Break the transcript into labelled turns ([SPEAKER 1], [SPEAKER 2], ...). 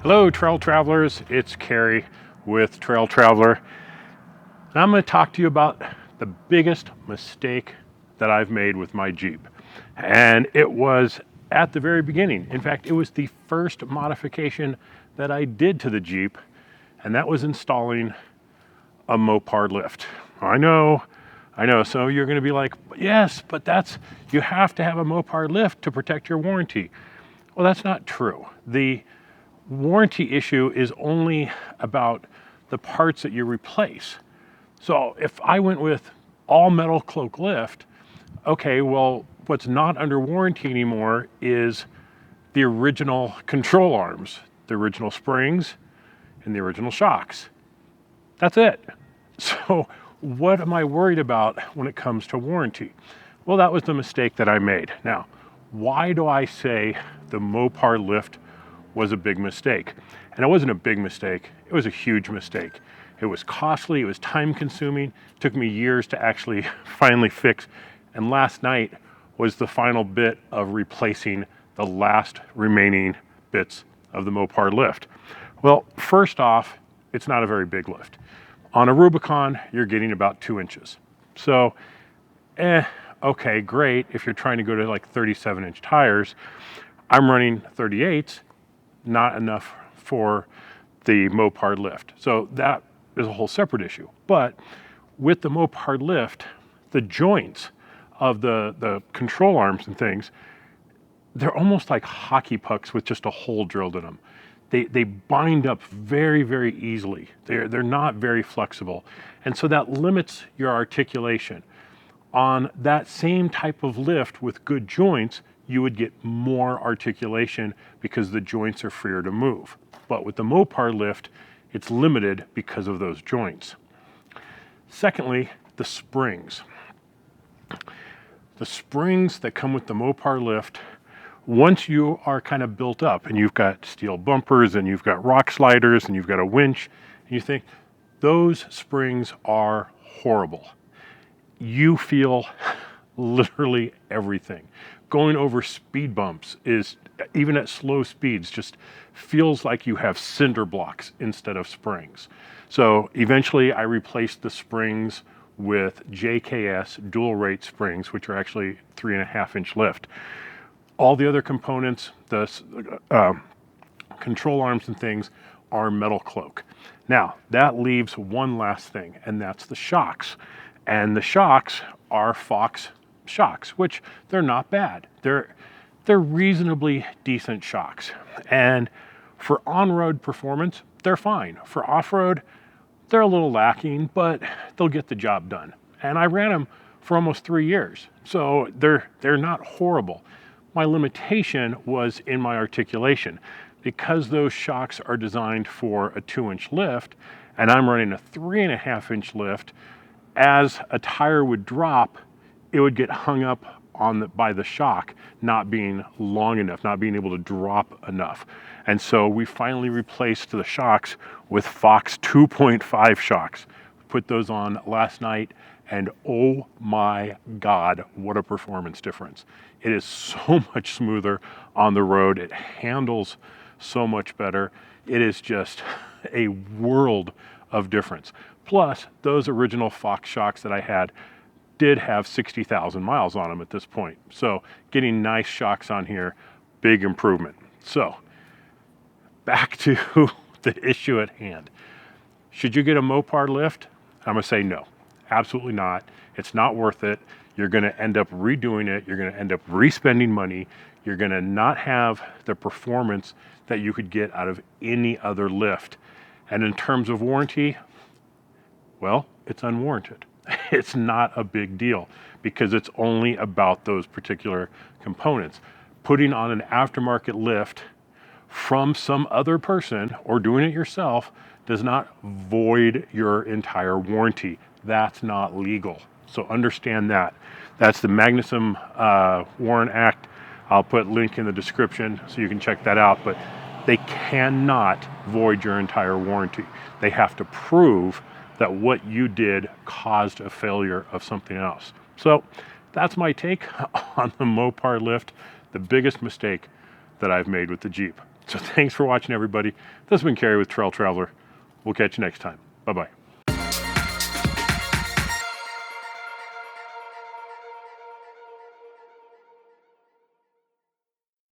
[SPEAKER 1] Hello Trail Travelers, it's Carrie with Trail Traveler. And I'm going to talk to you about the biggest mistake that I've made with my Jeep. And it was at the very beginning. In fact, it was the first modification that I did to the Jeep, and that was installing a Mopar Lift. I know, so you're going to be like, yes, but you have to have a Mopar Lift to protect your warranty. Well, that's not true. The warranty issue is only about the parts that you replace. So if I went with all metal cloak lift, okay, well, what's not under warranty anymore is the original control arms, the original springs, and the original shocks. That's it. So what am I worried about when it comes to warranty? Well, that was the mistake that I made. Now, why do I say the Mopar Lift was a big mistake? And it wasn't a big mistake, it was a huge mistake. It was costly, it was time consuming, it took me years to actually finally fix. And last night was the final bit of replacing the last remaining bits of the Mopar Lift. Well, first off, it's not a very big lift. On a Rubicon, you're getting about 2 inches. So, okay, great if you're trying to go to like 37-inch tires. I'm running 38s, not enough for the Mopar Lift. So that is a whole separate issue. But with the Mopar Lift, the joints of the control arms and things, they're almost like hockey pucks with just a hole drilled in them. They bind up very, very easily. They're not very flexible. And so that limits your articulation. On that same type of lift with good joints, you would get more articulation because the joints are freer to move. But with the Mopar Lift, it's limited because of those joints. Secondly, the springs. The springs that come with the Mopar Lift, once you are kind of built up and you've got steel bumpers and you've got rock sliders and you've got a winch, and you think, those springs are horrible. You feel literally everything. Going over speed bumps is, even at slow speeds, just feels like you have cinder blocks instead of springs. So eventually I replaced the springs with JKS dual rate springs, which are actually 3.5-inch lift. All the other components, the control arms and things, are metal cloak. Now, that leaves one last thing, and that's the shocks. And the shocks are Fox shocks, which they're not bad. They're reasonably decent shocks. And for on-road performance, they're fine. For off-road, they're a little lacking, but they'll get the job done. And I ran them for almost 3 years. So they're not horrible. My limitation was in my articulation. Because those shocks are designed for a 2-inch lift, and I'm running a 3.5-inch lift, as a tire would drop, it would get hung up by the shock not being long enough, not being able to drop enough. And so we finally replaced the shocks with Fox 2.5 shocks. Put those on last night, and oh my God, what a performance difference. It is so much smoother on the road. It handles so much better. It is just a world of difference. Plus, those original Fox shocks that I had did have 60,000 miles on them at this point. So getting nice shocks on here, big improvement. So back to the issue at hand. Should you get a Mopar Lift? I'm gonna say no, absolutely not. It's not worth it. You're gonna end up redoing it. You're gonna end up re-spending money. You're gonna not have the performance that you could get out of any other lift. And in terms of warranty, well, it's unwarranted. It's not a big deal because it's only about those particular components. Putting on an aftermarket lift from some other person or doing it yourself does not void your entire warranty. That's not legal. So understand that. That's the Magnusson-Moss Warranty Act. I'll put a link in the description so you can check that out. But they cannot void your entire warranty. They have to prove that what you did caused a failure of something else. So that's my take on the Mopar Lift, the biggest mistake that I've made with the Jeep. So thanks for watching, everybody. This has been Kerry with Trail Traveler. We'll catch you next time. Bye-bye.